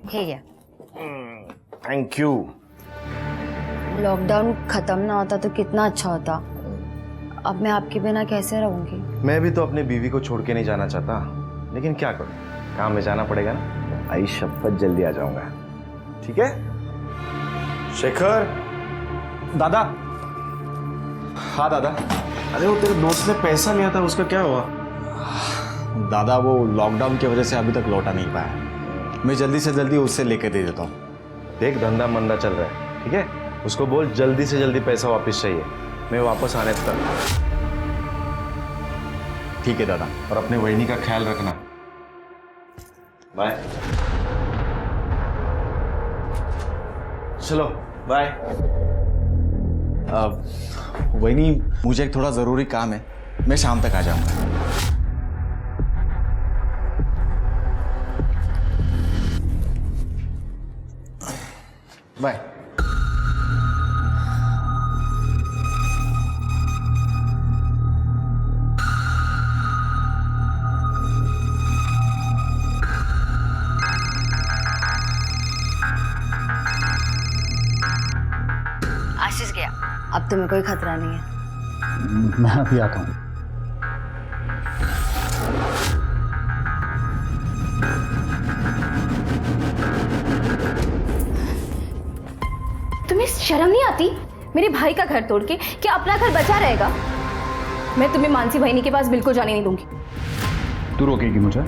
ठीक है। Thank you. Lockdown खत्म ना होता तो कितना अच्छा होता। अब मैं आपके बिना कैसे रहूंगी? मैं भी तो अपनी बीवी को छोड़ के नहीं जाना चाहता, लेकिन क्या करूं, काम में जाना पड़ेगा ना। आई शपथ जल्दी आ जाऊंगा, ठीक है? शेखर। दादा। हाँ दादा। अरे वो तेरे दोस्त ने पैसा लिया था, उसका क्या हुआ? दादा वो लॉकडाउन की वजह से अभी तक लौटा नहीं पाया। मैं जल्दी से जल्दी उससे लेके दे देता हूँ। देख धंधा मंदा चल रहा है, ठीक है? उसको बोल जल्दी से जल्दी पैसा वापस चाहिए, मैं वापस आने तक। ठीक है दादा। और अपने वहिनी का ख्याल रखना। बाय। चलो बाय। वही नहीं, मुझे एक थोड़ा ज़रूरी काम है, मैं शाम तक आ जाऊँगा। बाय। आशीष गया, अब तुम्हें कोई खतरा नहीं है। मैं अभी आता हूँ। तुम्हें शर्म नहीं आती? मेरे भाई का घर तोड़ के क्या अपना घर बचा रहेगा? मैं तुम्हें मानसी बहनी के पास बिल्कुल जाने नहीं दूंगी। तू रोकेगी मुझे?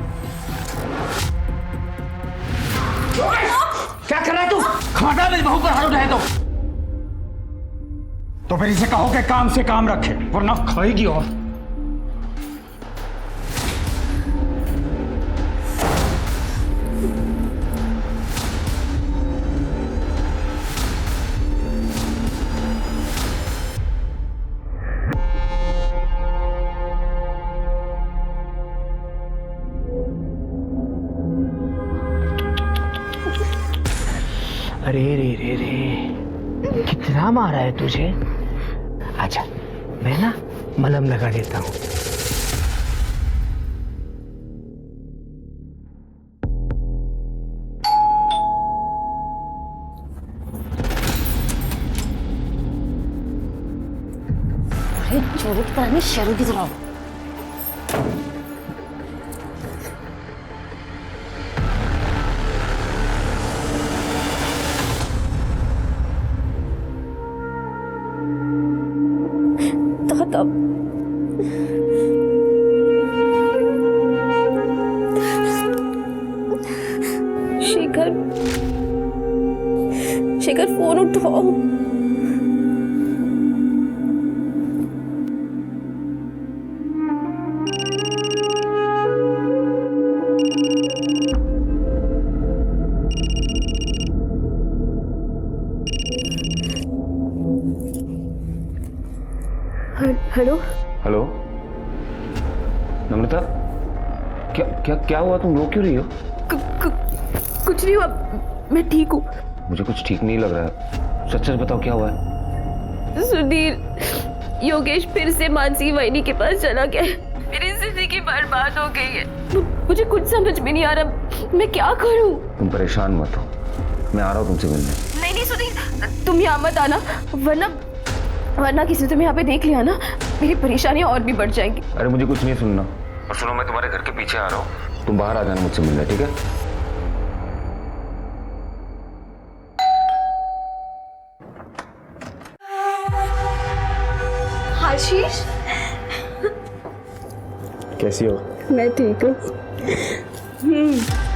क्या कर रहा है तू? खबरदार मेरी बहू पर हाथ उठाए तो फिर इसे कहो कि काम से काम रखे, वरना खाएगी। और अरे रे रे रे, कितना मारा है तुझे? अच्छा, मैं ना मलहम लगा देता हूँ। अरे चोरी की तरह नहीं, शेरों की तरह। तब शेखर, शेखर फोन उठाओ। हेलो हेलो नम्रता, क्या क्या क्या हुआ? तुम रो क्यों रही हो? कुछ नहीं हुआ, मैं ठीक हूँ। मुझे कुछ ठीक नहीं लग रहा है, सच सच बताओ क्या हुआ है? सुधीर, योगेश फिर से मानसी वहिनी के पास चला गया है। मेरी जिंदगी बर्बाद हो गई है। मुझे कुछ समझ में नहीं आ रहा, मैं क्या करूँ? तुम परेशान मत हो, मैं आ रहा हूँ तुमसे मिलने। नहीं सुधीर, तुम यहाँ मत आना, वरना किसी ने तुम्हें यहाँ पे देख लिया ना, मेरी परेशानियां और भी बढ़ जाएंगी। अरे मुझे कुछ नहीं सुनना। और सुनो, मैं तुम्हारे घर के पीछे आ रहा हूँ, तुम बाहर आ जाना मुझसे मिलने, ठीक है? आशीष, कैसी हो? मैं ठीक हूँ।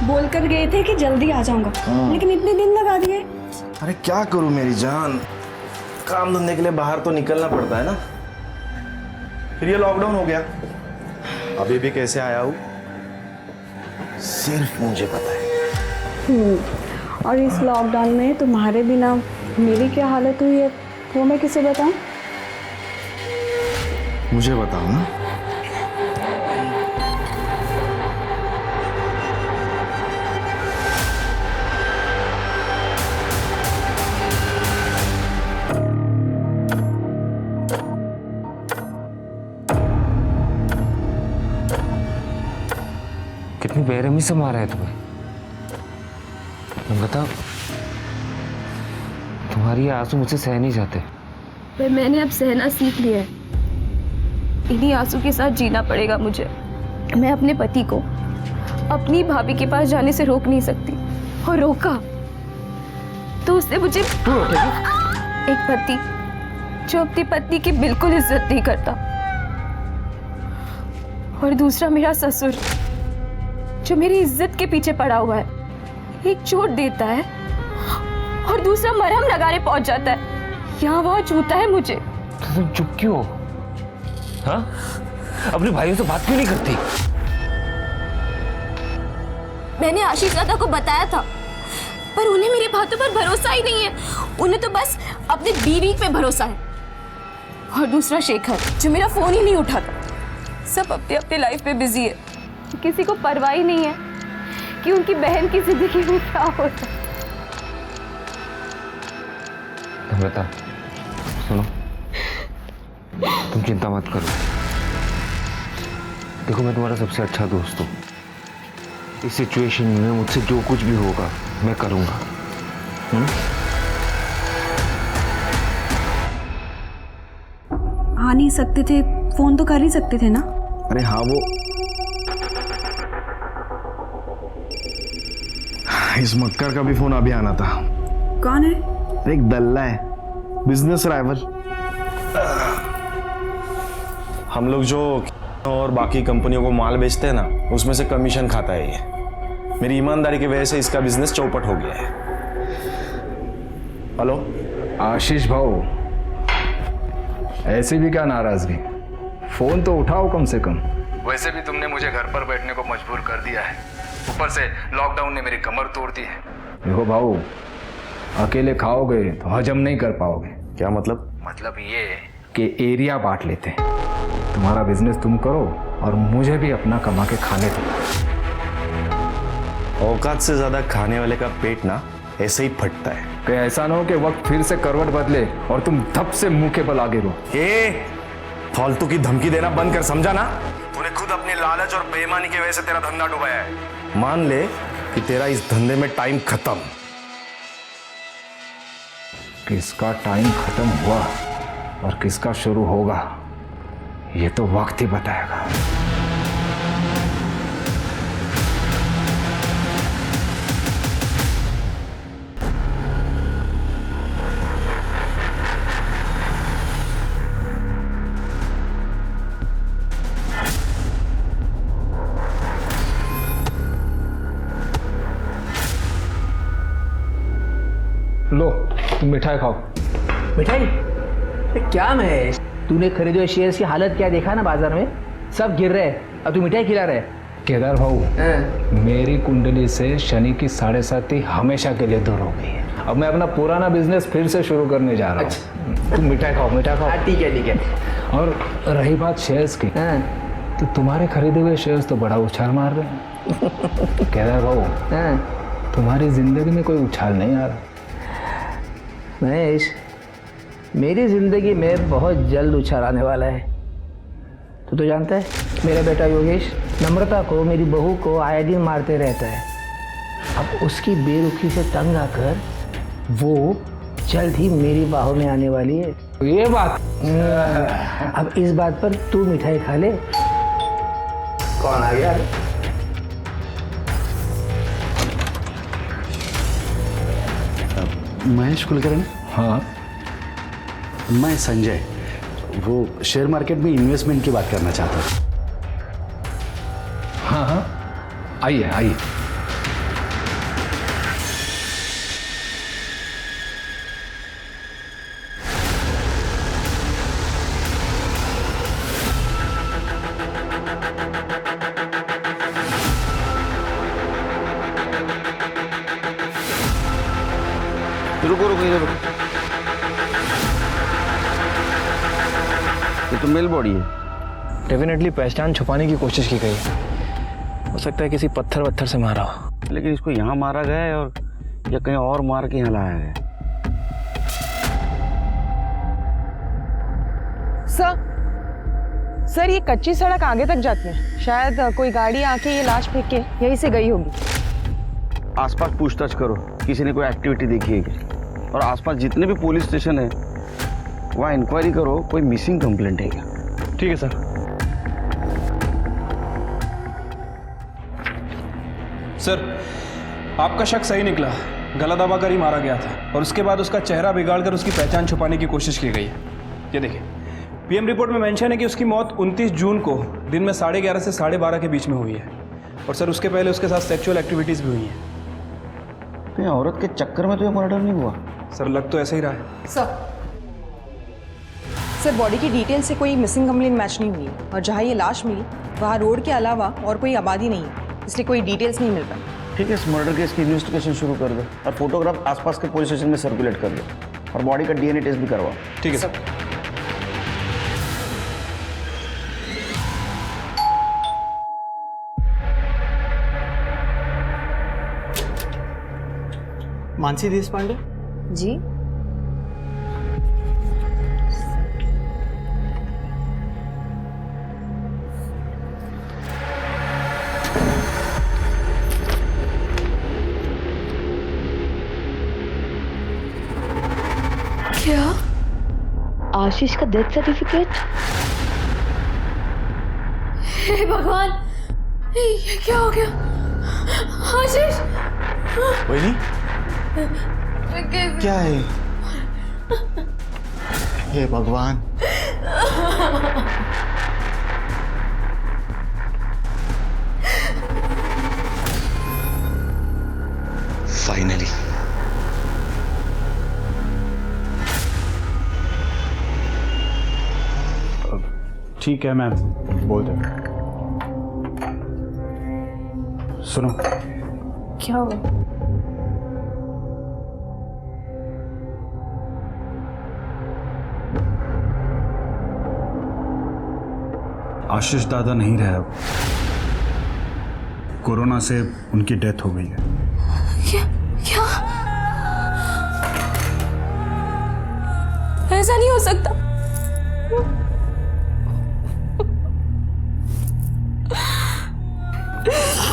बोल कर गए थे कि जल्दी आ जाऊंगा, लेकिन इतने दिन लगा दिए। अरे क्या करूं मेरी जान, काम धंधे के लिए बाहर तो निकलना पड़ता है ना। फिर ये लॉकडाउन हो गया, अभी भी कैसे आया हूँ सिर्फ मुझे पता है। और इस लॉकडाउन में तुम्हारे बिना मेरी क्या हालत हुई है वो मैं किसे बताऊं? मुझे बताओ ना। कितनी बेरहमी से मारा है तुम्हें। बता, तुम्हारी आंसू मुझसे सह नहीं जाते। पर मैंने अब सहना सीख लिया है। इन्हीं आंसू के साथ जीना पड़ेगा मुझे। मैं अपने पति को अपनी भाभी के पास जाने से रोक नहीं सकती, और रोका तो उससे मुझे एक पति जो अपनी पत्नी की बिल्कुल इज्जत नहीं करता, और दूसरा मेरा ससुर जो मेरी इज्जत के पीछे पड़ा हुआ है। एक चोट देता है और दूसरा मरहम लगाने पहुंच जाता है, यहाँ वहाँ छूता है मुझे। तो तुम चुप क्यों हो? हाँ, अपने भाइयों से बात क्यों नहीं करती? मैंने आशीष दादा को बताया था, पर उन्हें मेरी बातों पर भरोसा ही नहीं है। उन्हें तो बस अपनी बीवी पे भरोसा है। और दूसरा शेखर जो मेरा फोन ही नहीं उठाता। सब अपने अपने लाइफ में बिजी है, किसी को परवाह ही नहीं है कि उनकी बहन की जिंदगी में क्या होता है। बता, सुनो, तुम चिंता मत करो। देखो, मैं तुम्हारा सबसे अच्छा दोस्त हूँ। इस सिचुएशन में मुझसे जो कुछ भी होगा मैं करूँगा। आ नहीं सकते थे, फोन तो कर ही सकते थे ना। अरे हाँ, वो इस मक्कर का भी फोन अभी आना था। कौन है? एक दल्ला है, बिजनेस राइवल। हम लोग जो और बाकी कंपनियों को माल बेचते हैं ना, उसमें से कमीशन खाता है ये। मेरी ईमानदारी की वजह से इसका बिजनेस चौपट हो गया है। हेलो आशीष भाऊ, ऐसी भी क्या नाराजगी? फोन तो उठाओ कम से कम। वैसे भी तुमने मुझे घर पर बैठने को मजबूर कर दिया है, ऊपर से लॉकडाउन ने मेरी कमर तोड़ दी है। देखो भाऊ, अकेले खाओगे तो हजम नहीं कर पाओगे। क्या मतलब? मतलब ये कि एरिया बांट लेते हैं। तुम्हारा बिजनेस तुम करो और मुझे भी अपना कमा के खाने दो। औकात से ज्यादा खाने वाले का पेट ना ऐसे ही फटता है। कहीं ऐसा ना हो कि वक्त फिर से करवट बदले और तुम धप से मुंह के बल आगे रहो। फालतू की धमकी देना बंद कर, समझा ना? तूने खुद अपने लालच और बेईमानी की वजह से तेरा धंधा डुबाया है। मान ले कि तेरा इस धंधे में टाइम खत्म। किसका टाइम खत्म हुआ और किसका शुरू होगा, ये तो वक्त ही बताएगा। लो, तुम मिठाई खाओ। मिठाई? क्या महेश, तूने खरीदे हुए शेयर्स की हालत क्या देखा ना बाजार में? सब गिर रहे हैं, अब तू मिठाई खिला रहे। केदार भाऊ, मेरी कुंडली से शनि की 7.5 हमेशा के लिए दूर हो गई है। अब मैं अपना पुराना बिजनेस फिर से शुरू करने जा रहा हूँ। तुम मिठाई खाओ, मिठाई खाओ। ठीक है ठीक है। और रही बात शेयर्स की, तो तुम्हारे खरीदे हुए शेयर्स तो बड़ा उछाल मार रहे हैं। केदार भाऊ, तुम्हारी जिंदगी में कोई उछाल नहीं आ रहा। महेश, मेरी जिंदगी में बहुत जल्द उछाल आने वाला है। तो जानता है, मेरा बेटा योगेश नम्रता को, मेरी बहू को आए दिन मारते रहता है। अब उसकी बेरुखी से तंग आकर वो जल्द ही मेरी बाहों में आने वाली है। ये बात, अब इस बात पर तू मिठाई खा ले। कौन आ गया? महेश कुलकर्णी। हाँ, मैं संजय, वो शेयर मार्केट में इन्वेस्टमेंट की बात करना चाहता हूँ। हाँ हाँ, आइए आइए। रुको रुको, इधर रुको। ये तो मेल बॉडी है। डेफिनेटली पहचान छुपाने की कोशिश की गई। हो सकता है किसी पत्थर वत्थर से मारा हो। लेकिन इसको यहाँ मारा गया है और या कहीं और मार के यहाँ लाया गया है। सर ये कच्ची सड़क आगे तक जाती है। शायद कोई गाड़ी आके ये लाश फेंक के यहीं से गई होगी। आसपास पूछताछ करो, किसी ने कोई एक्टिविटी देखी है क्या, और आसपास जितने भी पुलिस स्टेशन है वहाँ इंक्वायरी करो, कोई मिसिंग कंप्लेंट है क्या। ठीक है सर। सर, आपका शक सही निकला। गला दबाकर ही मारा गया था और उसके बाद उसका चेहरा बिगाड़कर उसकी पहचान छुपाने की कोशिश की गई है। ये देखिए, पीएम रिपोर्ट में मेंशन है कि उसकी मौत 29 जून को दिन में 11:30 से 12:30 के बीच में हुई है। और सर, उसके पहले उसके साथ सेक्सुअल एक्टिविटीज़ भी हुई हैं। तो ये औरत के चक्कर में तो ये मर्डर नहीं हुआ। सर, लग तो ऐसा ही रहा है। सर बॉडी की डिटेल से कोई मिसिंग कंप्लेंट मैच नहीं हुई और जहाँ ये लाश मिली वहाँ रोड के अलावा और कोई आबादी नहीं है, इसलिए कोई डिटेल्स नहीं मिल पाई। ठीक है, इस मर्डर केस की इन्वेस्टिगेशन शुरू कर दो और फोटोग्राफ आसपास के पुलिस स्टेशन में सर्कुलेट कर दो और बॉडी का डीएनए टेस्ट भी करवाओ। ठीक है सर। मानसी देशपांडे जी। क्या? आशीष का डेथ सर्टिफिकेट? हे भगवान, ये क्या हो गया? आशीष, वही कैसे? क्या है? हे भगवान। फाइनली। ठीक है, मैं बोल दे। सुनो। क्या हुआ? आशीष दादा नहीं रहे अब। कोरोना से उनकी डेथ हो गई है। क्या? क्या? ऐसा नहीं हो सकता।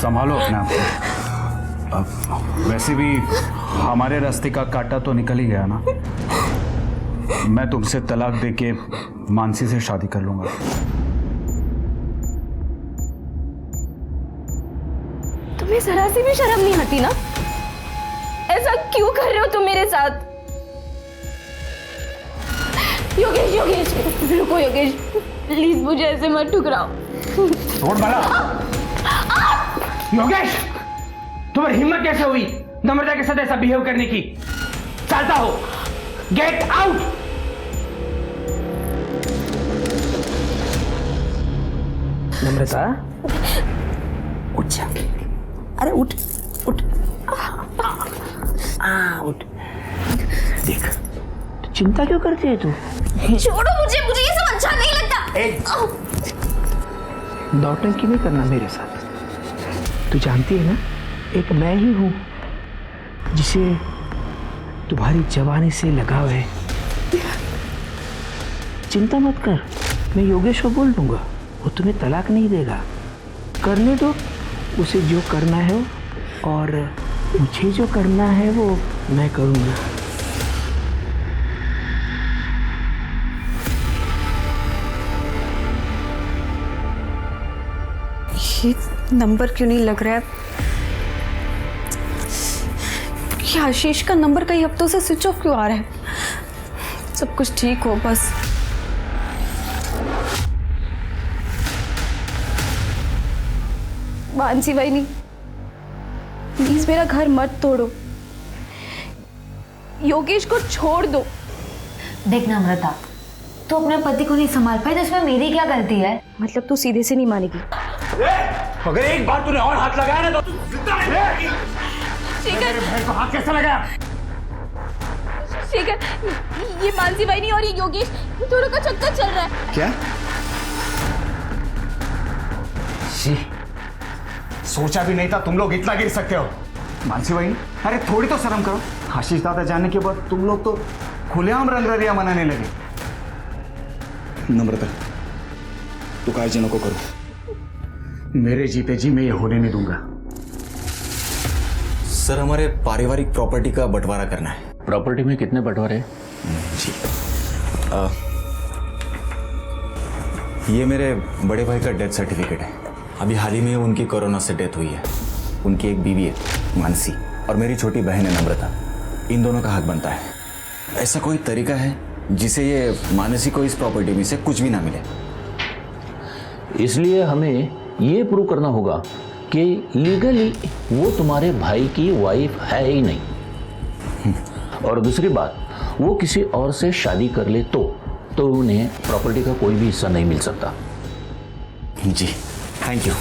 संभालो अपने आप को। अब वैसे भी हमारे रास्ते का कांटा तो निकल ही गया ना। मैं तुमसे तलाक देके मानसी से शादी कर लूंगा। तुम्हें जरा सी भी शर्म नहीं आती ना? ऐसा क्यों कर रहे हो तुम मेरे साथ? योगेश, योगेश, रुको योगेश, प्लीज मुझे ऐसे मत ठुकराओ। छोड़ बाला। योगेश, तुम्हें हिम्मत कैसे हुई नम्रता के साथ ऐसा बिहेव करने की? चलता हो, गेट आउट। नम्रता, उठ जा। अरे उठ उठ। उठ। देख, तो चिंता क्यों करती है तू? छोड़ो मुझे, मुझे ये सब अच्छा नहीं लगता। नौटंकी नहीं करना मेरे साथ। तू जानती है ना, एक मैं ही हूं जिसे तुम्हारी जवानी से लगाव है। चिंता मत कर, मैं योगेश को बोल दूंगा, वो तुम्हें तलाक नहीं देगा। करने दो उसे जो करना है, और मुझे जो करना है वो मैं करूंगा। ये नंबर क्यों नहीं लग रहा है? ये आशीष का नंबर कई हफ्तों से स्विच ऑफ क्यों आ रहा है? सब कुछ ठीक हो बस। मानसी बहनी, प्लीज मेरा घर मत तोड़ो। योगेश को छोड़ दो। देखना अमृता, तू अपने पति को नहीं संभाल पाई तो इसमें मेरी क्या गलती है? मतलब तू सीधे से नहीं मानेगी? अगर एक बार तूने और हाथ लगाया ना तो शेखर, मेरे को हाथ कैसे लगाया? शेखर, ये मानसी बहनी और ये योगेश दोनों का चक्कर चल रहा है। क्या? सोचा भी नहीं था तुम लोग इतना गिर सकते हो। मानसी बहनी, अरे थोड़ी तो शर्म करो। आशीष दादा जाने के बाद तुम लोग तो खुलेआम रंगरलिया मनाने लगे। नम्रता, तू गार्जियनों को करो, मेरे जीते जी मैं ये होने नहीं दूंगा। सर हमारे पारिवारिक प्रॉपर्टी का बंटवारा करना है। प्रॉपर्टी में कितने बंटवारे हैं? जी ये मेरे बड़े भाई का डेथ सर्टिफिकेट है। अभी हाल ही में उनकी कोरोना से डेथ हुई है। उनकी एक बीवी है मानसी और मेरी छोटी बहन है नम्रता। इन दोनों का हक बनता है। ऐसा कोई तरीका है जिसे ये मानसी को इस प्रॉपर्टी में से कुछ भी ना मिले? इसलिए हमें ये प्रूव करना होगा कि लीगली वो तुम्हारे भाई की वाइफ है ही नहीं। और दूसरी बात, वो किसी और से शादी कर ले तो उन्हें प्रॉपर्टी का कोई भी हिस्सा नहीं मिल सकता। जी थैंक यू।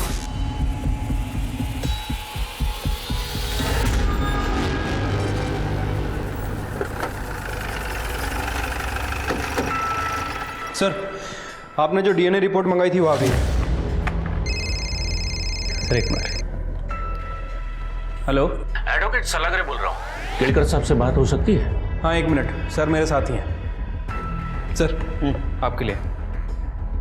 सर आपने जो डीएनए रिपोर्ट मंगाई थी वो आ गई। सर एक मिनट। हेलो, एडवोकेट सलागरे बोल रहा हूँ। केलकर साहब से बात हो सकती है? हाँ एक मिनट सर, मेरे साथ ही हैं सर, आपके लिए।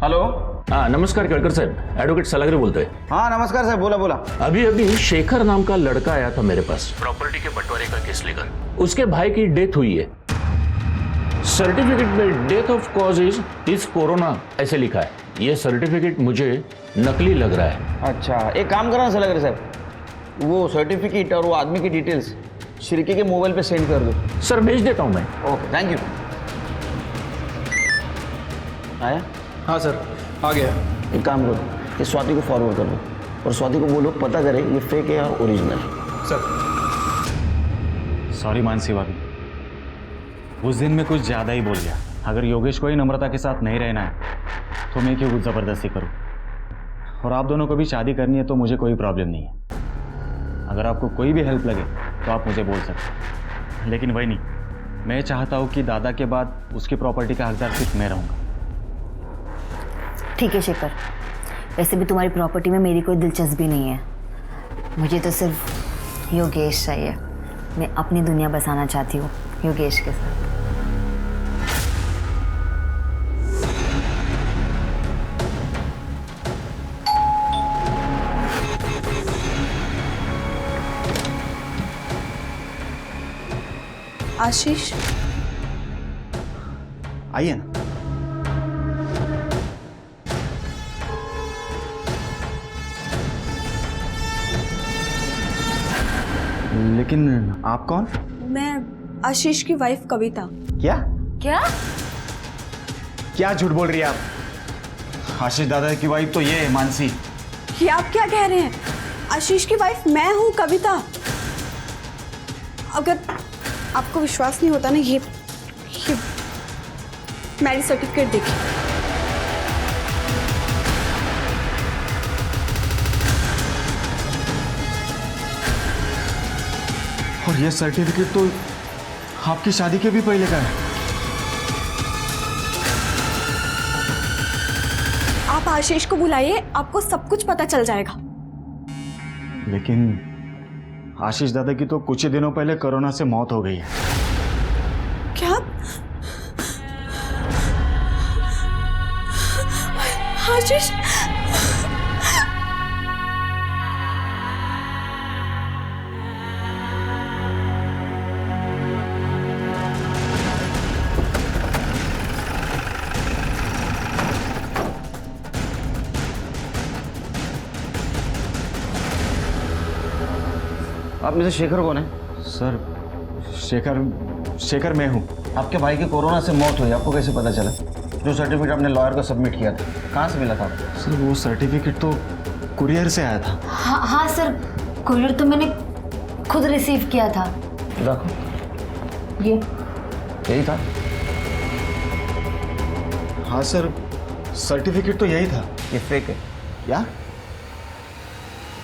हेलो। हाँ नमस्कार केलकर साहब, एडवोकेट सलागरे बोलते हैं। हाँ नमस्कार सर, बोला बोला। अभी शेखर नाम का लड़का आया था मेरे पास प्रॉपर्टी के बंटवारे का केस लेकर। उसके भाई की डेथ हुई है। सर्टिफिकेट में death of cause is corona ऐसे लिखा है। ये सर्टिफिकेट मुझे नकली लग रहा है। अच्छा एक काम करो सर लगे साहब, वो सर्टिफिकेट और वो आदमी की डिटेल्स श्रीकी के मोबाइल पे सेंड कर दो। सर भेज देता हूँ मैं। Okay thank you. आया? हाँ सर आ गया। एक काम करो, ये स्वाति को फॉरवर्ड कर दो और स्वाति को बोलो पता करे ये फेक है या ओरिजिनल। सर सॉरी मानसी भाभी, उस दिन मैं कुछ ज़्यादा ही बोल गया। अगर योगेश को ही नम्रता के साथ नहीं रहना है तो मैं क्यों कुछ ज़बरदस्ती करूं? और आप दोनों को भी शादी करनी है तो मुझे कोई प्रॉब्लम नहीं है। अगर आपको कोई भी हेल्प लगे तो आप मुझे बोल सकते हैं, लेकिन वही नहीं, मैं चाहता हूं कि दादा के बाद उसकी प्रॉपर्टी का हकदार सिर्फ मैं रहूँगा। ठीक है शेखर, वैसे भी तुम्हारी प्रॉपर्टी में मेरी कोई दिलचस्पी नहीं है। मुझे तो सिर्फ योगेश चाहिए। मैं अपनी दुनिया बसाना चाहती हूँ योगेश के साथ। आशीष आइए ना। लेकिन आप कौन? मैं आशीष की वाइफ कविता। क्या क्या क्या झूठ बोल रही है आप? आशीष दादा की वाइफ तो ये है मानसी। ये आप क्या कह रहे हैं? आशीष की वाइफ मैं हूँ कविता। अगर आपको विश्वास नहीं होता ना, ये मैरिज सर्टिफिकेट देखिए। और ये सर्टिफिकेट तो आपकी शादी के भी पहले का है। आप आशीष को बुलाइए, आपको सब कुछ पता चल जाएगा। लेकिन आशीष दादा की तो कुछ ही दिनों पहले कोरोना से मौत हो गई है। क्या? आशीष? आप में से शेखर कौन है? सर शेखर मैं हूँ। आपके भाई की कोरोना से मौत हुई, आपको कैसे पता चला? जो सर्टिफिकेट आपने लॉयर को सबमिट किया था, कहाँ से मिला था आपको? सर वो सर्टिफिकेट तो कुरियर से आया था। हाँ सर, कुरियर तो मैंने खुद रिसीव किया था। देखो ये यही था। हाँ सर, सर्टिफिकेट तो यही था। ये फेक है क्या?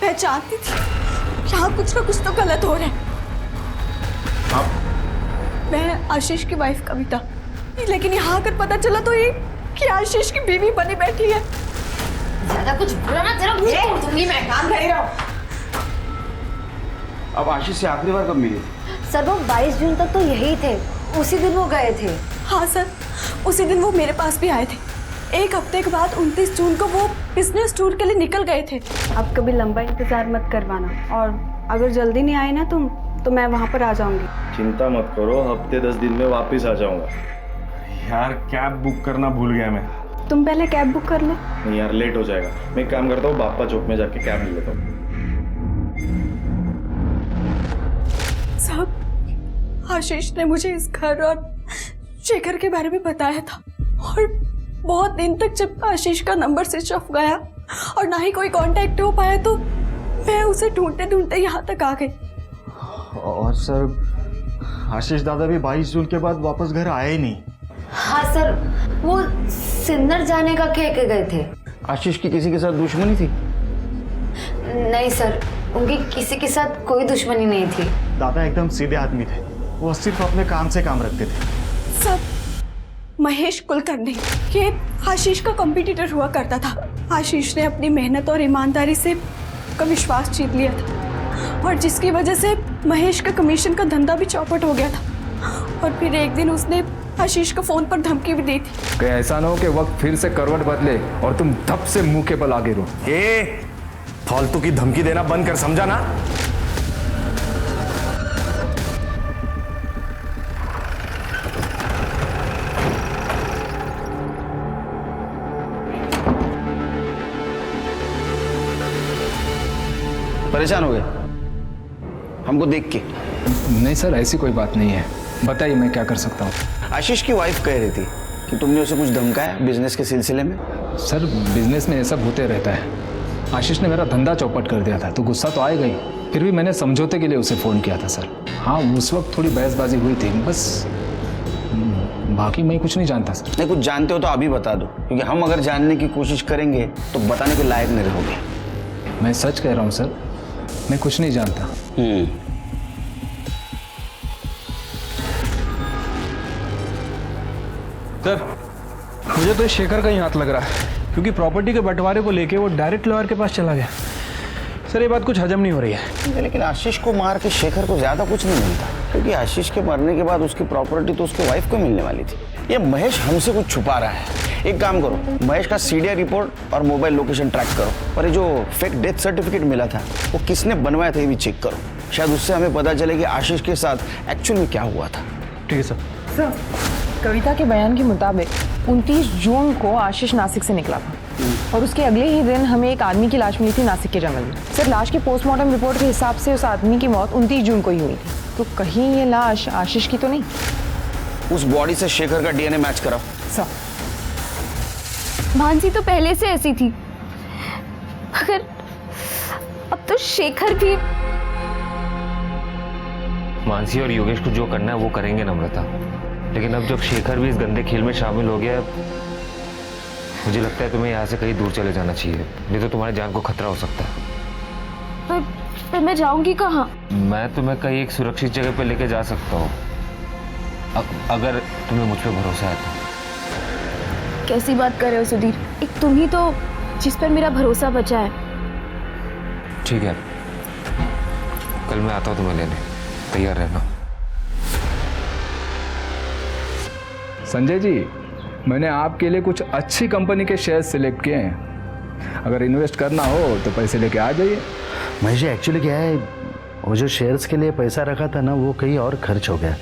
मैं जानती थी यहाँ कुछ ना कुछ तो गलत हो रहा है। आप? मैं आशीष की वाइफ कविता, लेकिन यहाँ आकर पता चला तो ये कि आशीष की बीवी बनी बैठी है। ज्यादा कुछ बुरा ना, तेरा मुंह तोड़ दूंगी मैं। काम कर रहा हूँ। अब आशीष से आखिरी बार कब मिली? सर वो 22 जून तक तो यही थे, उसी दिन वो गए थे। हाँ सर, उसी दिन वो मेरे पास भी आए थे। एक हफ्ते के बाद 29 जून को वो बिजनेस टूर के लिए निकल गए थे। अब कभी लंबा इंतजार मत करवाना, और अगर जल्दी नहीं आए ना तो तो मैं वहाँ पर आ जाऊंगी। चिंता मत करो, हफ्ते 10 दिन में वापस आ जाऊंगा। यार कैब बुक करना भूल गया मैं। तुम पहले कैब बुक कर लो। नहीं यार, लेट हो जाएगा। मैं एक काम करता हूँ, बाप्पा चौक में जाके कैब ले लेता हूँ। साहब, आशीष ने मुझे इस घर और शेखर के बारे में बताया था, और बहुत दिन तक जब आशीष का नंबर स्विच ऑफ गया और ना ही कोई कांटेक्ट हो पाया, तो मैं उसे ढूंढते ढूंढते यहाँ तक आ गई। और सर आशीष दादा भी 22 जून के बाद वापस घर आए ही नहीं। हाँ सर, वो सिन्नर जाने का कह के गए थे। आशीष की किसी के साथ दुश्मनी थी? नहीं सर, उनकी किसी के साथ कोई दुश्मनी नहीं थी। दादा एकदम सीधे आदमी थे, वो सिर्फ अपने काम से काम रखते थे। सब महेश कुलकर्णी, ये आशीष का कॉम्पिटिटर हुआ करता था। आशीष ने अपनी मेहनत और ईमानदारी से का विश्वास जीत लिया था, और जिसकी वजह से महेश का कमीशन का धंधा भी चौपट हो गया था। और फिर एक दिन उसने आशीष को फोन पर धमकी भी दी थी कि ऐसा ना हो कि वक्त फिर से करवट बदले और तुम धप से मुंह के बल आगे रहो। ए, फालतू की धमकी देना बंद कर, समझा ना? परेशान हो गए हमको देख के? नहीं सर, ऐसी कोई बात नहीं है, बताइए मैं क्या कर सकता हूँ। आशीष की वाइफ कह रही थी कि तुमने उसे कुछ धमकाया बिजनेस के सिलसिले में। सर बिजनेस में ये सब होते रहता है। आशीष ने मेरा धंधा चौपट कर दिया था, तो गुस्सा तो आएगा ही। फिर भी मैंने समझौते के लिए उसे फ़ोन किया था सर। हाँ, उस वक्त थोड़ी बहसबाजी हुई थी बस, बाकी मैं कुछ नहीं जानता सर। नहीं, कुछ जानते हो तो अभी बता दो, क्योंकि हम अगर जानने की कोशिश करेंगे तो बताने के लायक नहीं रहोगे। मैं सच कह रहा हूँ सर, मैं कुछ नहीं जानता। सर, मुझे तो शेखर का ही हाथ लग रहा है, क्योंकि प्रॉपर्टी के बंटवारे को लेके वो डायरेक्ट लॉयर के पास चला गया। सर, ये बात कुछ हजम नहीं हो रही है। लेकिन आशीष को मार के शेखर को ज्यादा कुछ नहीं मिलता, क्योंकि आशीष के मरने के बाद उसकी प्रॉपर्टी तो उसके वाइफ को मिलने वाली थी। ये महेश हमसे कुछ छुपा रहा है। एक काम करो, महेश का सीडीआर रिपोर्ट और मोबाइल लोकेशन ट्रैक करो, और ये जो फेक डेथ सर्टिफिकेट मिला था वो किसने बनवाया था ये भी चेक करो। शायद उससे हमें पता चले कि आशीष के साथ एक्चुअल में क्या हुआ था। ठीक है सर। सर, कविता के बयान के मुताबिक 29 जून को आशीष नासिक से निकला था, और उसके अगले ही दिन हमें एक आदमी की लाश मिली थी नासिक के जंगल में। सर, लाश की पोस्टमार्टम रिपोर्ट के हिसाब से उस आदमी की मौत 29 जून को ही हुई थी, तो कहीं ये लाश आशीष की तो नहीं? उस बॉडी से शेखर का डीएनए मैच कराओ। सर, मानसी तो पहले से ऐसी थी, मगर अब तो शेखर भी। मानसी और योगेश को जो करना है वो करेंगे नम्रता, लेकिन अब जब शेखर भी इस गंदे खेल में शामिल हो गया, मुझे लगता है तुम्हें यहाँ से कहीं दूर चले जाना चाहिए, नहीं तो तुम्हारी जान को खतरा हो सकता है। पर मैं जाऊंगी कहाँ? मैं तुम्हें कहीं एक सुरक्षित जगह पे लेके जा सकता हूँ, अगर तुम्हें मुझ पर भरोसा है तो। कैसी बात कर रहे हो सुधीर? एक तुम ही तो जिस पर मेरा भरोसा बचा है। ठीक है, कल मैं आता हूँ तुम्हें लेने, तैयार रहना। संजय जी, मैंने आपके लिए कुछ अच्छी कंपनी के शेयर सिलेक्ट किए हैं, अगर इन्वेस्ट करना हो तो पैसे लेके आ जाइए। महेश जी, एक्चुअली क्या है, वो जो शेयर्स के लिए पैसा रखा था ना, वो कहीं और खर्च हो गया।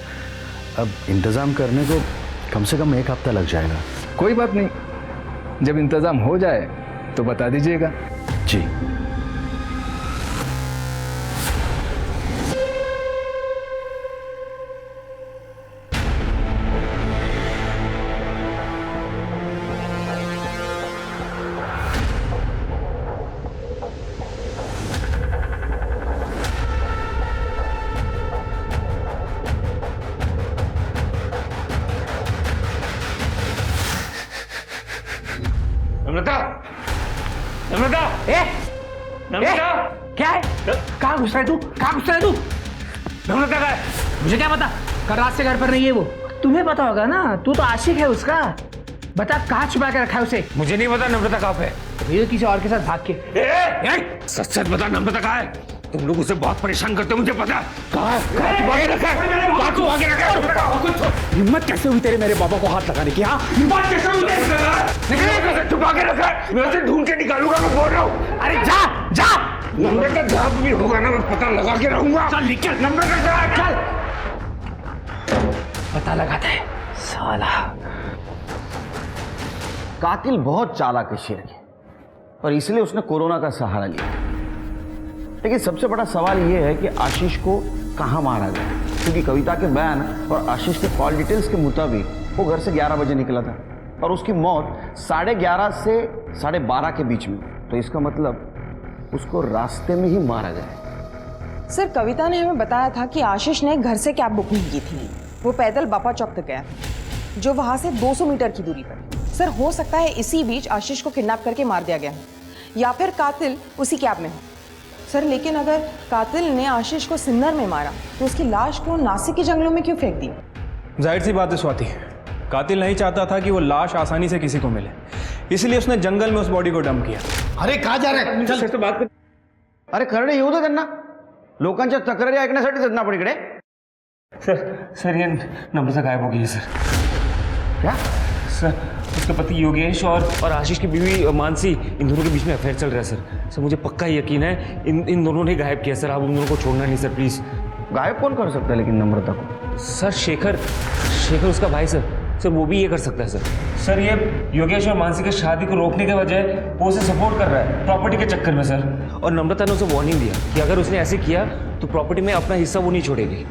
अब इंतज़ाम करने को कम से कम 1 हफ्ता लग जाएगा। कोई बात नहीं, जब इंतज़ाम हो जाए तो बता दीजिएगा। जी। नम्रता, नम्रता, नम्रता, क्या है? कहाँ घुस रहा है तू? कहाँ घुस रहा है तू? नम्रता का है? मुझे क्या पता? कल रात से घर पर नहीं है वो। तुम्हें पता होगा ना, तू तो आशिक है उसका। बता कहाँ छुपा के रखा है उसे? मुझे नहीं पता नम्रता कहाँ पे है। ये किसी और के साथ भाग के। सच सच बता नम्रता कहाँ है? तुम लोग उसे बहुत परेशान करते हो, मुझे पता है। कहाँ छुपा के रखा है? कहाँ छुपा के रखा है? हिम्मत कैसे हुई तेरे मेरे बाबा को हाथ लगाने की? हाँ, हिम्मत कैसे हुई तेरे? छुपा के रखा है, मैं उसे ढूंढ के निकालूंगा, मैं बोल रहा हूँ। अरे जा जा। नंबर का दाग भी होगा ना, मैं पता लगा के रहूंगा। चल निकल, नंबर का दाग, चल। पता लगाता है साला। कातिल बहुत चालाक है शेर के, और इसलिए उसने कोरोना का सहारा लिया। लेकिन सबसे बड़ा सवाल यह है कि आशीष को कहाँ मारा गया, क्योंकि कविता के बयान और आशीष के कॉल डिटेल्स के मुताबिक वो घर से 11 बजे निकला था और उसकी मौत 11:30 से 12:30 के बीच में। तो इसका मतलब उसको रास्ते में ही मारा गया। सर कविता ने हमें बताया था कि आशीष ने घर से कैब बुक नहीं की थी, वो पैदल बापा चौक तक गया था, जो वहां से 200 मीटर की दूरी पर। सर हो सकता है इसी बीच आशीष को किडनैप करके मार दिया गया हो, या फिर कातिल उसी कैब में हो। सर लेकिन अगर कातिल ने आशीष को सिन्नर में मारा तो उसकी लाश को नासिक के जंगलों में क्यों फेंक दी? जाहिर सी बात है स्वाति, कातिल नहीं चाहता था कि वो लाश आसानी से किसी को मिले, इसलिए उसने जंगल में उस बॉडी को डंप किया। अरे कहाँ जा रहे हैं? चल बात कर। अरे करणे येऊ दे त्यांना, लोकांच्या तक्रारी ऐकण्यासाठी झटना पण इकडे। सर ये नम्रता गायब हो गई है सर। क्या सर? उसका पति योगेश और आशीष की बीवी मानसी, इन दोनों के बीच में अफेयर चल रहा है सर। सर मुझे पक्का यकीन है इन दोनों ने गायब किया सर। आप उन दोनों को छोड़ना नहीं सर, प्लीज। गायब कौन कर सकता है लेकिन नम्रता को? सर शेखर उसका भाई सर वो भी ये कर सकता है सर। सर ये योगेश और मानसी की शादी को रोकने के बजाय वो उसे सपोर्ट कर रहा है प्रॉपर्टी के चक्कर में सर। और नम्रता ने उसे वार्निंग दिया कि अगर उसने ऐसे किया तो प्रॉपर्टी में अपना हिस्सा वो नहीं छोड़ेगी।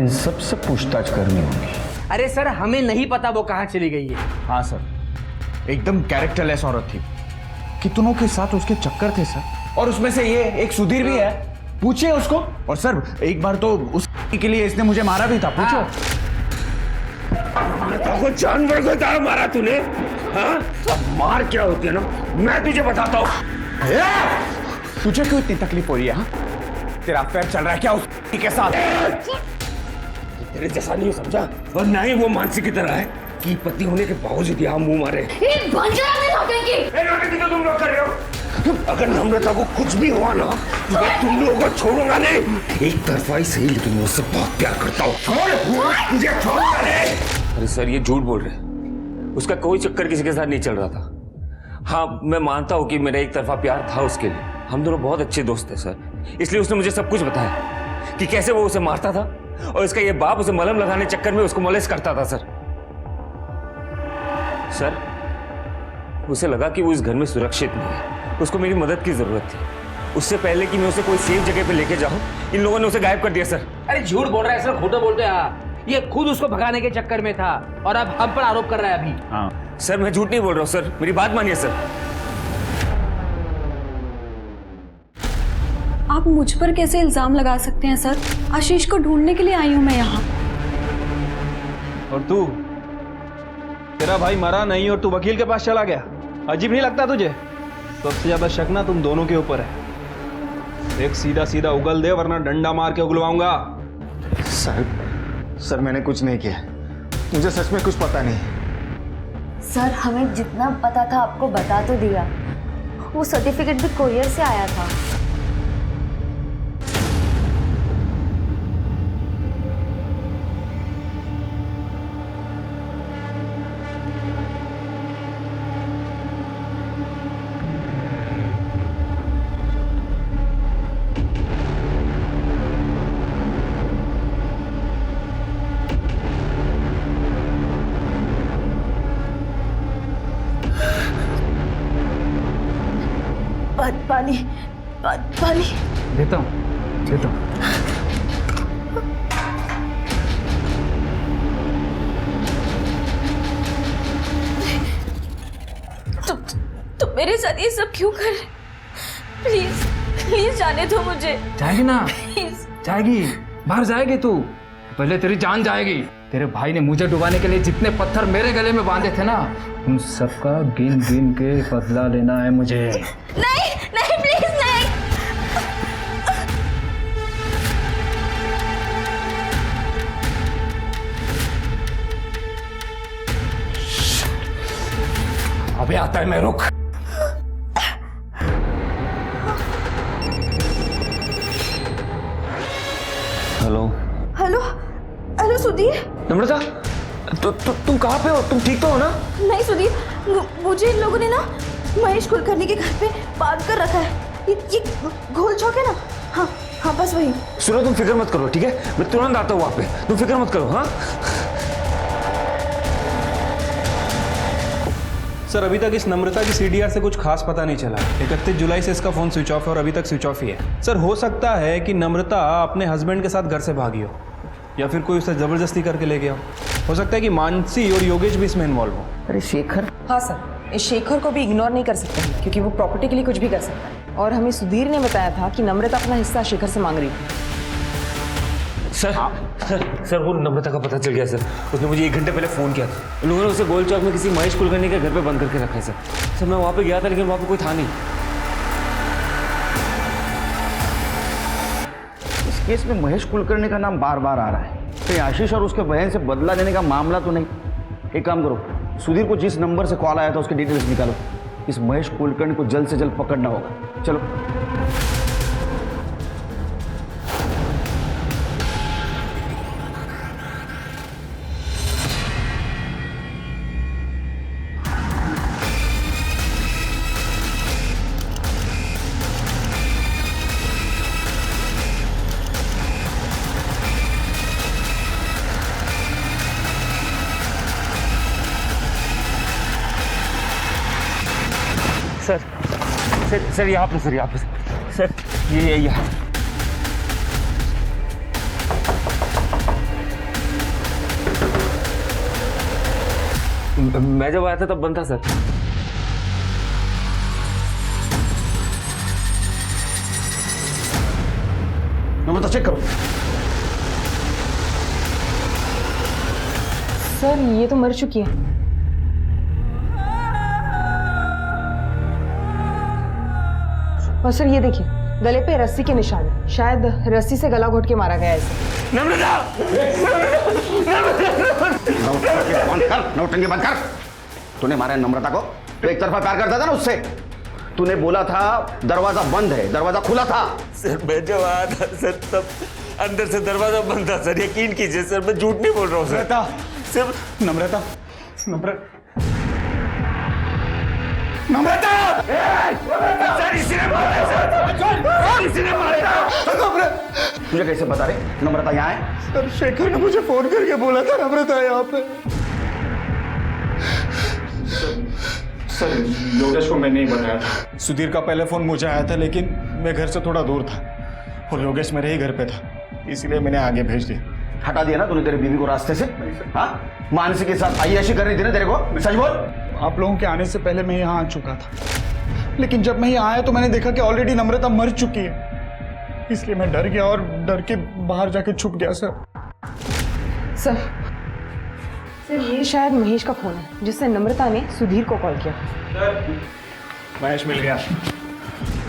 इन सब से पूछताछ करनी होगी। अरे सर हमें नहीं पता वो कहाँ चली गई है। हाँ सर, एकदम कैरेक्टरलेस औरत थी, कितनों के साथ उसके चक्कर थे सर, और उसमें से ये एक सुधीर भी है, पूछिए उसको। और सर एक बार तो उसके लिए इसने मुझे मारा भी था, पूछो। को जानवर को तरह मारा तूने? हाँ? अब मार क्या होती है ना, मैं तुझे बताता हूँ। तुझे क्यों इतनी तकलीफ हो रही है? तेरा अफेयर चल रहा है क्या उसके के साथ? तेरे जैसा नहीं समझा, और ना ही वो मानसी की तरह है कि पति होने के बावजूद यहाँ मुंह मारे। तो तुम लोग कर रहे हो। अगर नम्रता को कुछ भी हुआ ना तो मैं तुम लोगों को छोड़ूंगा नहीं। एक तरफा ही सही, लेकिन मैं उससे बहुत प्यार करता हूँ। मुझे छोड़ूंगा नहीं। अरे सर ये झूठ बोल रहे हैं, उसका कोई चक्कर किसी के साथ नहीं चल रहा था। हाँ मैं मानता हूँ कि मेरा एक तरफा प्यार था उसके लिए, हम दोनों बहुत अच्छे दोस्त थे सर, इसलिए उसने मुझे सब कुछ बताया कि कैसे वो उसे मारता था और इसका ये बाप उसे मलहम लगाने चक्कर में उसको मोलेस्ट करता था सर। उसे लगा कि वो इस घर में सुरक्षित नहीं है, उसको मेरी मदद की जरूरत थी। उससे पहले कि मैं उसे कोई सेफ जगह पे लेके जाऊं, इन लोगों ने उसे गायब कर दिया सर। अरे झूठ बोल रहा है सर, खोटा बोलते हैं। ये खुद उसको भगाने के चक्कर में था और अब हम पर आरोप कर रहा है अभी। हाँ सर मैं झूठ नहीं बोल रहा हूँ सर, मेरी बात मानिए सर। आप मुझ पर कैसे इल्जाम लगा सकते हैं सर? आशीष को ढूंढने के लिए आई हूं मैं यहाँ। और तू, तेरा भाई मरा नहीं और तू वकील के पास चला गया, अजीब नहीं लगता तुझे? सबसे ज्यादा शक ना तुम दोनों के ऊपर है। एक सीधा सीधा उगल दे वरना डंडा मार के उगलवाऊंगा। सर मैंने कुछ नहीं किया, मुझे सच में कुछ पता नहीं। सर हमें जितना पता था आपको बता तो दिया, वो सर्टिफिकेट भी कोरियर से आया था। पानी देता हूँ। तुम मेरे साथ ये सब क्यों कर रहे? प्लीज जाने दो मुझे। जाएगी ना? प्लीज जाएगी, बाहर जाएगी तू, पहले तेरी जान जाएगी। तेरे भाई ने मुझे डुबाने के लिए जितने पत्थर मेरे गले में बांधे थे ना, उन सबका गिन गिन के बदला लेना है मुझे। नहीं प्लीज नहीं। अबे आता है मैं, रुक। हेलो सुधीर। नम्रता तुम कहाँ पे हो? तुम ठीक तो हो ना? नहीं सुधीर, मुझे इन लोगों ने ना महेश कुलकर्णी के घर पे बांध कर रखा है। ये घोल चौक है ना? हाँ हाँ, बस वही। सुनो, तुम फिक्र मत करो, ठीक है? मैं तुरंत आता हूँ वहाँ पे, तुम फिक्र मत करो। हाँ सर, अभी तक इस नम्रता की सीडीआर से कुछ खास पता नहीं चला। 31 जुलाई से इसका फ़ोन स्विच ऑफ है और अभी तक स्विच ऑफ ही है। सर, हो सकता है कि नम्रता अपने हस्बैंड के साथ घर से भागी हो या फिर कोई उसे ज़बरदस्ती करके ले गया हो सकता है कि मानसी और योगेश भी इसमें इन्वॉल्व हो। अरे शेखर? हाँ सर, इस शेखर को भी इग्नोर नहीं कर सकते हैं क्योंकि वो प्रॉपर्टी के लिए कुछ भी कर सकता है। और हमें सुधीर ने बताया था कि नम्रता अपना हिस्सा शेखर से मांग रही थी। सर वो नम्रता का पता चल गया सर। उसने मुझे 1 घंटे पहले फ़ोन किया था। उन लोगों ने उसे गोल चौक में किसी महेश कुलकर्णी के घर पे बंद करके रखा है सर। मैं वहाँ पे गया था लेकिन वहाँ पे कोई था नहीं। इस केस में महेश कुलकर्णी का नाम बार बार आ रहा है। तो आशीष और उसके बहन से बदला लेने का मामला तो नहीं? एक काम करो, सुधीर को जिस नंबर से कॉल आया था उसके डिटेल्स निकालो। इस महेश कुलकर्णी को जल्द से जल्द पकड़ना होगा। चलो। सर यहाँ पे सर ये यहाँ। मैं जब आया था तब बंद था सर। नम्रता चेक करो। सर ये तो मर चुकी है। और सर ये देखिए, गले पे रस्सी के निशान है। शायद रस्सी से गला घोट के मारा गया है इसे। नौटंकी बंद कर। तूने मारा नम्रता को? तो एक तरफा प्यार करता था ना उससे। तूने बोला था दरवाजा बंद है, दरवाजा खुला था। सर मैं जब आया था सर तब अंदर से दरवाजा बंद था सर। यकीन कीजिए सर, मैं झूठ नहीं बोल रहा हूँ सर। सिर्फ नम्रता तुझे कैसे बता रहे नम्रता यहाँ है? सर शेखर ने मुझे फोन करके बोला था नम्रता यहाँ पे। सर योगेश को मैं नहीं बताया था। सुधीर का पहले फोन मुझे आया था लेकिन मैं घर से थोड़ा दूर था और योगेश मेरे ही घर पे था, इसलिए मैंने आगे भेज दिया। हटा दिया ना तूने तेरी बीवी को रास्ते से? हाँ, मानसी के साथ अय्याशी कर रही थी ना तेरे को? सच बोल। आप लोगों के आने से पहले मैं यहाँ आ चुका था, लेकिन जब मैं यहाँ आया तो मैंने देखा कि ऑलरेडी नम्रता मर चुकी है, इसलिए मैं डर गया और डर के बाहर जाके छुप गया। सर ये शायद महेश का फोन है जिससे नम्रता ने सुधीर को कॉल किया। महेश मिल गया।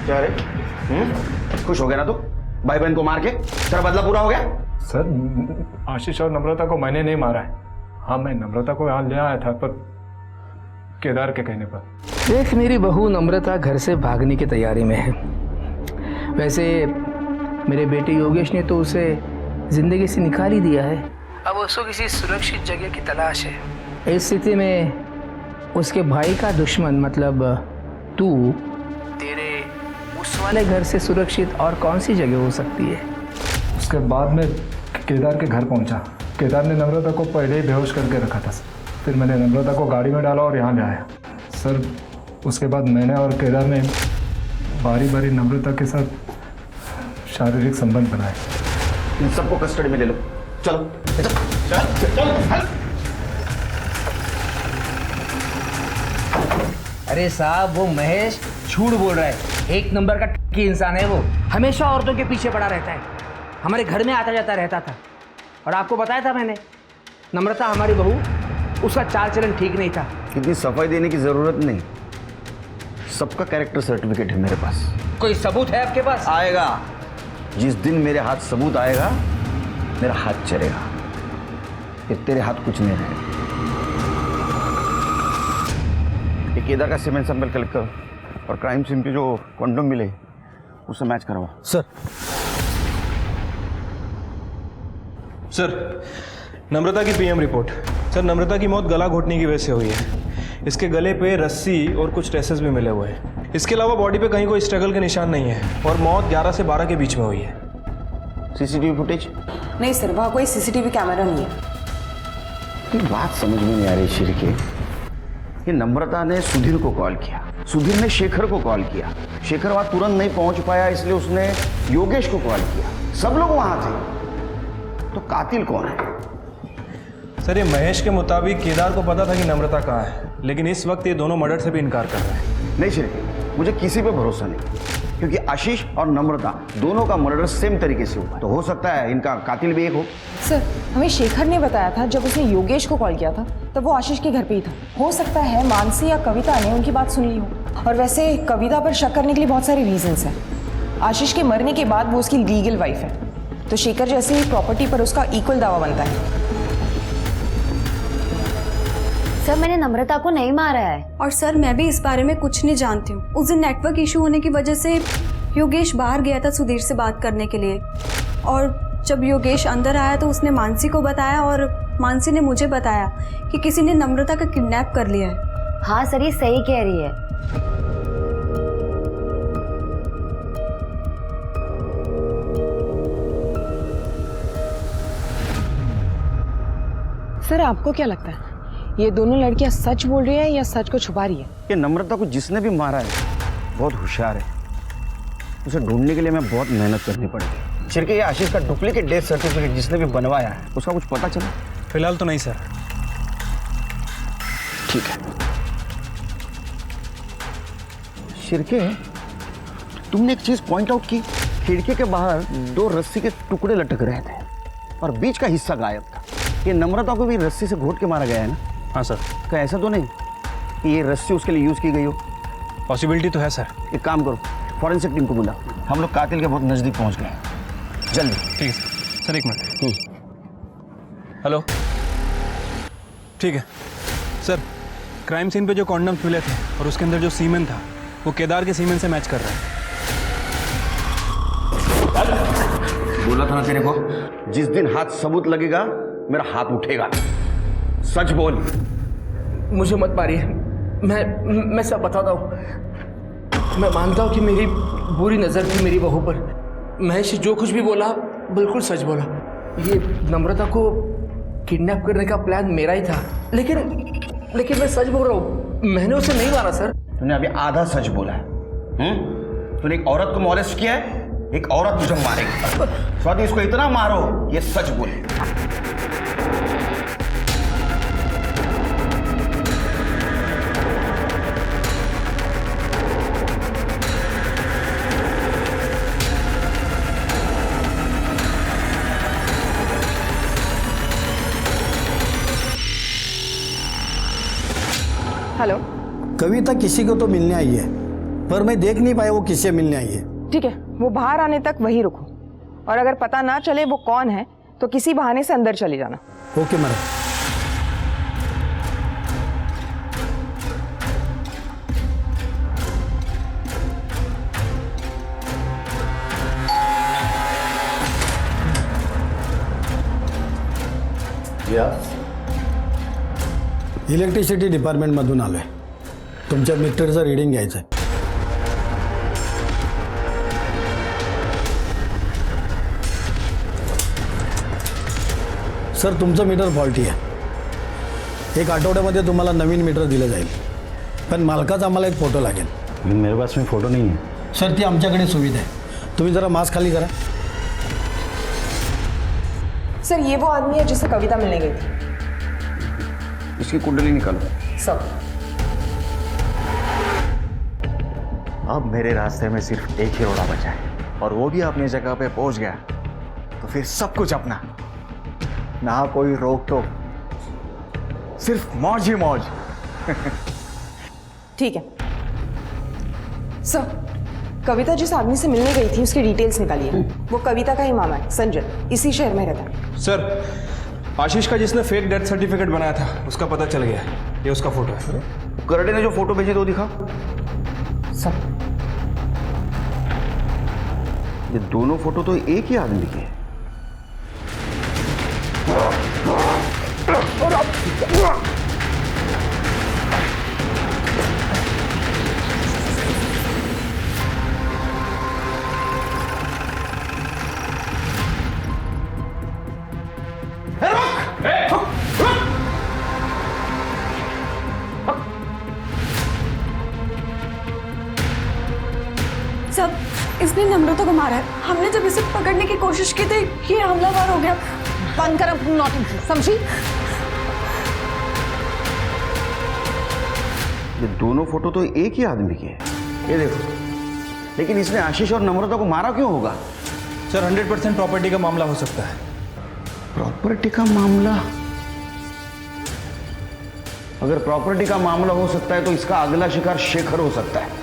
क्या रे, खुश हो गया ना तू? भाई बहन को मार के तेरा बदला पूरा हो गया? सर आशीष और नम्रता को मैंने नहीं मारा है। हाँ, मैं नम्रता को यहाँ ले आया था पर केदार के कहने पर। देख, मेरी बहू नम्रता घर से भागने की तैयारी में है। वैसे मेरे बेटे योगेश ने तो उसे जिंदगी से निकाल ही दिया है। अब उसको किसी सुरक्षित जगह की तलाश है। इस स्थिति में उसके भाई का दुश्मन मतलब तू, तेरे उस वाले घर से सुरक्षित और कौन सी जगह हो सकती है? उसके बाद में केदार के घर पहुंचा। केदार ने नम्रता को पहले ही बेहोश करके रखा था। फिर मैंने नम्रता को गाड़ी में डाला और यहाँ ले आया। सर उसके बाद मैंने और केदार ने बारी बारी नम्रता के साथ शारीरिक संबंध बनाए। इन सबको कस्टडी में ले लो। चलो चल, चल, चल। अरे साहब, वो महेश झूठ बोल रहा है। एक नंबर का टक्की इंसान है वो। हमेशा औरतों के पीछे पड़ा रहता है। हमारे घर में आता जाता रहता था। और आपको बताया था मैंने, नम्रता हमारी बहू, उसका चाल चलन ठीक नहीं था। इतनी सफाई देने की जरूरत नहीं, सबका कैरेक्टर सर्टिफिकेट है मेरे पास। कोई सबूत है आपके पास? आएगा। जिस दिन मेरे हाथ सबूत आएगा मेरा हाथ चलेगा, फिर तेरे हाथ कुछ नहीं रहेगा। ये केदार का सीमेंट सैंपल कलेक्ट करो और क्राइम सीन पे जो कंडोम मिले उससे मैच करवाओ। सर, नम्रता की पीएम रिपोर्ट। सर, नम्रता की मौत गला घोटने की वजह से हुई है। इसके गले पे रस्सी और कुछ ट्रेसेस भी मिले हुए हैं। इसके अलावा बॉडी पे कहीं कोई स्ट्रगल के निशान नहीं है और मौत 11 से 12 के बीच में हुई है। CCTV footage? नहीं सर, वहाँ कोई सीसीटीवी कैमरा नहीं है। कोई बात समझ में नहीं आ रही शिरके। ये नम्रता ने सुधीर को कॉल किया, सुधीर ने शेखर को कॉल किया, शेखर वहां तुरंत नहीं पहुंच पाया इसलिए उसने योगेश को कॉल किया। सब लोग वहां थे, तो कातिल कौन है? सर ये महेश के मुताबिक केदार को पता था कि नम्रता कहाँ है, लेकिन इस वक्त ये दोनों मर्डर से भी इनकार कर रहे हैं। नहीं शिरके, मुझे किसी पे भरोसा नहीं, क्योंकि आशीष और नम्रता दोनों का मर्डर सेम तरीके से हुआ, तो हो सकता है इनका कातिल भी एक हो। सर हमें शेखर ने बताया था जब उसने योगेश को कॉल किया था तब वो आशीष के घर पे ही था। हो सकता है मानसी या कविता ने उनकी बात सुन ली हो। और वैसे कविता पर शक करने के लिए बहुत सारे रीजंस हैं। आशीष के मरने के बाद वो उसकी लीगल वाइफ है, तो शेखर जैसे ही प्रॉपर्टी पर उसका इक्वल दावा बनता है। सर मैंने नम्रता को नहीं मारा है। और सर मैं भी इस बारे में कुछ नहीं जानती हूँ। उस दिन नेटवर्क इशू होने की वजह से योगेश बाहर गया था सुधीर से बात करने के लिए, और जब योगेश अंदर आया तो उसने मानसी को बताया और मानसी ने मुझे बताया कि किसी ने नम्रता का किडनैप कर लिया है। हाँ सर ये सही कह रही है। सर आपको क्या लगता है ये दोनों लड़कियां सच बोल रही है या सच को छुपा रही है? ये नम्रता को जिसने भी मारा है बहुत होशियार है, उसे ढूंढने के लिए मैं बहुत मेहनत करनी पड़ेगी। शिरके, ये आशीष का डुप्लीकेट डेथ सर्टिफिकेट जिसने भी बनवाया है उसका कुछ पता चला? फिलहाल तो नहीं सर। ठीक है। शिरके, तुमने एक चीज पॉइंट आउट की, खिड़की के बाहर 2 रस्सी के टुकड़े लटक रहे थे और बीच का हिस्सा गायब था। ये नम्रता को भी रस्सी से घोट के मारा गया है ना? हाँ सर। क्या ऐसा तो नहीं कि ये रस्सी उसके लिए यूज की गई हो? पॉसिबिलिटी तो है सर। एक काम करो, फॉरेंसिक टीम को बुलाओ, हम लोग कातिल के बहुत नजदीक पहुंच गए हैं, जल्दी। ठीक है सर। सर एक मिनट। हेलो, ठीक है सर। क्राइम सीन पे जो कॉन्डम्स मिले थे और उसके अंदर जो सीमेन था वो केदार के सीमेन से मैच कर रहा है। बोला था ना तेरे को, जिस दिन हाथ सबूत लगेगा मेरा हाथ उठेगा। सच बोल। मुझे मत मारिए, मैं सब बताता हूँ। मैं मानता हूँ कि मेरी बुरी नज़र थी मेरी बहू पर। महेश जो कुछ भी बोला बिल्कुल सच बोला। ये नम्रता को किडनैप करने का प्लान मेरा ही था, लेकिन मैं सच बोल रहा हूँ, मैंने उसे नहीं मारा सर। तूने अभी आधा सच बोला है। तूने एक औरत को मॉलेस्ट किया है, एक औरत तुझे मारेगी। स्वाति, इसको इतना मारो ये सच बोले। हेलो। कविता किसी को तो मिलने आई है, पर मैं देख नहीं पाया वो किससे मिलने आई है। ठीक है, वो बाहर आने तक वहीं रुको, और अगर पता ना चले वो कौन है तो किसी बहाने से अंदर चले जाना। Okay madam. इलेक्ट्रिसिटी डिपार्टमेंटमधून आलो आहे, तुमच्या मीटरचं रीडिंग घ्यायचं आहे। सर तुमचं मीटर फॉल्टी आहे, 1 आठवड्यामध्ये तुम्हाला नवीन मीटर दिलं जाईल, पण मालकाचा आम्हाला एक फोटो लागेल। मेरे पास में फ़ोटो नहीं है सर, ती आमच्याकडे सुविधा आहे, तुम्ही जरा मास्क खाली करा। सर ये वो आदमी है जिसे कविता मिलने गई थी। इसकी कुंडली निकालो। सब। अब मेरे रास्ते में सिर्फ एक ही रोड़ा बचा है, और वो भी अपनी जगह पे पहुंच गया तो फिर सब कुछ अपना, ना कोई रोक टोक, सिर्फ मौज ही मौज। ठीक है सर, कविता जिस आदमी से मिलने गई थी उसकी डिटेल्स निकालिए। वो कविता का ही मामा है, संजय, इसी शहर में रहता है। सर आशीष का जिसने फेक डेथ सर्टिफिकेट बनाया था उसका पता चल गया, ये उसका फोटो है। करडे ने जो फोटो भेजी तो दिखा। सब। ये दोनों फोटो तो एक ही आदमी के हैं। सब इसने नम्रता को मारा है। हमने जब इसे पकड़ने की कोशिश की थी ये हमलावर हो गया। बंद कर अपनी नौटंकी, समझी? ये दोनों फोटो तो एक ही आदमी के हैं। ये देखो, लेकिन इसने आशीष और नम्रता को मारा क्यों होगा? सर 100% प्रॉपर्टी का मामला हो सकता है। प्रॉपर्टी का मामला? अगर प्रॉपर्टी का मामला हो सकता है तो इसका अगला शिकार शेखर हो सकता है।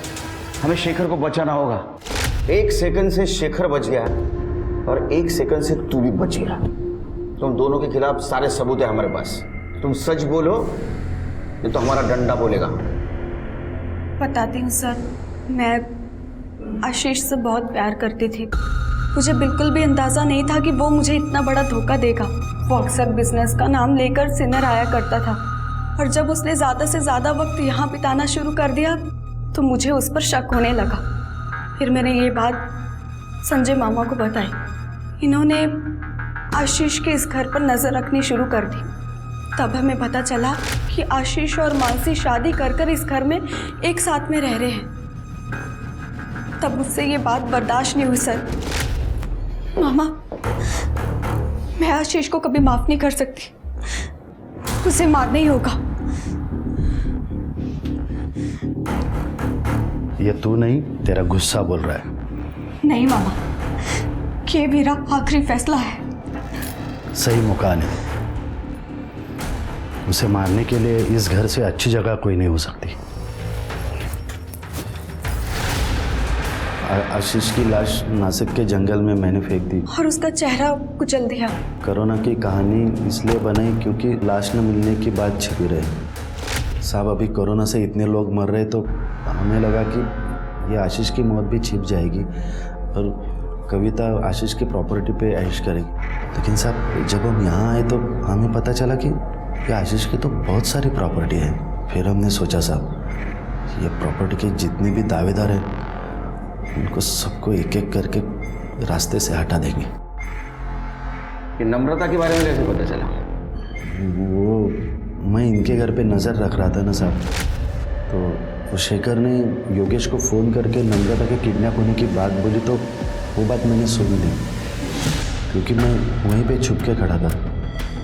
हमें शेखर को बचाना होगा। 1 सेकंड से शेखर बच गया और 1 सेकंड से तू भी बच गया। तुम दोनों के खिलाफ सारे सबूत है हमारे पास। तुम सच बोलो नहीं तो हमारा डंडा बोलेगा। बताती हूँ सर, मैं आशीष से बहुत प्यार करती थी। मुझे बिल्कुल भी अंदाज़ा नहीं था कि वो मुझे इतना बड़ा धोखा देगा। वो अक्सर बिजनेस का नाम लेकर सिनर आया करता था और जब उसने ज़्यादा से ज़्यादा वक्त यहाँ बिताना शुरू कर दिया तो मुझे उस पर शक होने लगा। फिर मैंने ये बात संजय मामा को बताई। इन्होंने आशीष के इस घर पर नज़र रखनी शुरू कर दी। तब हमें पता चला कि आशीष और मानसी शादी कर इस घर में एक साथ में रह रहे हैं। तब मुझसे ये बात बर्दाश्त नहीं हुई सर। मामा, मैं आशीष को कभी माफ़ नहीं कर सकती। उसे मारना ही होगा। ये तू नहीं, तेरा गुस्सा बोल रहा है। नहीं मामा, ये मेरा आखिरी फैसला है। सही मौका नहीं। उसे मारने के लिए इस घर से अच्छी जगह कोई नहीं हो सकती। आशीष की लाश नासिक के जंगल में मैंने फेंक दी और उसका चेहरा कुचल दिया। कोरोना की कहानी इसलिए बनाई क्योंकि लाश न मिलने की बात छिपी रही। साहब, अभी कोरोना से इतने लोग मर रहे तो हमें लगा कि ये आशीष की मौत भी छिप जाएगी और कविता आशीष की प्रॉपर्टी पे ऐश करेगी। लेकिन साहब, जब हम यहाँ आए तो हमें पता चला कि ये आशीष की तो बहुत सारी प्रॉपर्टी है। फिर हमने सोचा साहब, ये प्रॉपर्टी के जितने भी दावेदार हैं उनको सबको एक एक करके रास्ते से हटा देंगे। कि नम्रता के बारे में कैसे पता चला? वो मैं इनके घर पे नज़र रख रहा था ना साहब, तो वो शेखर ने योगेश को फ़ोन करके नम्रता के किडनैप होने की बात बोली तो वो बात मैंने सुन ली क्योंकि मैं वहीं पे छुप के खड़ा था।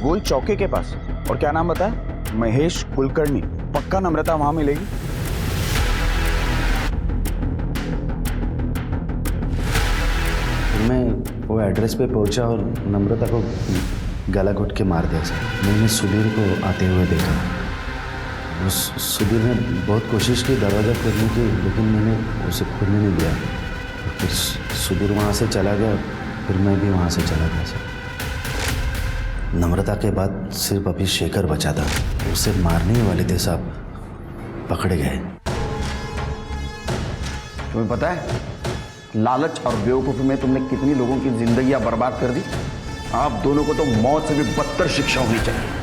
गोल चौके के पास। और क्या नाम बताया? महेश कुलकर्णी। पक्का नम्रता वहाँ मिलेगी? मैं वो एड्रेस पे पहुंचा और नम्रता को गला घुट के मार दिया सर। मैंने सुधीर को आते हुए देखा। उस सुधीर ने बहुत कोशिश की दरवाज़ा खोलने की, लेकिन मैंने उसे खोलने नहीं दिया। फिर सुधीर वहाँ से चला गया, फिर मैं भी वहाँ से चला गया सर। नम्रता के बाद सिर्फ अभी शेखर बचा था। उसे मारने ही वाले थे साहब, पकड़े गए। तुम्हें पता है लालच और बेवकूफ़ी में तुमने कितनी लोगों की जिंदगियां बर्बाद कर दी? आप दोनों को तो मौत से भी बदतर शिक्षा होनी चाहिए।